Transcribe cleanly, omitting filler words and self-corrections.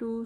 2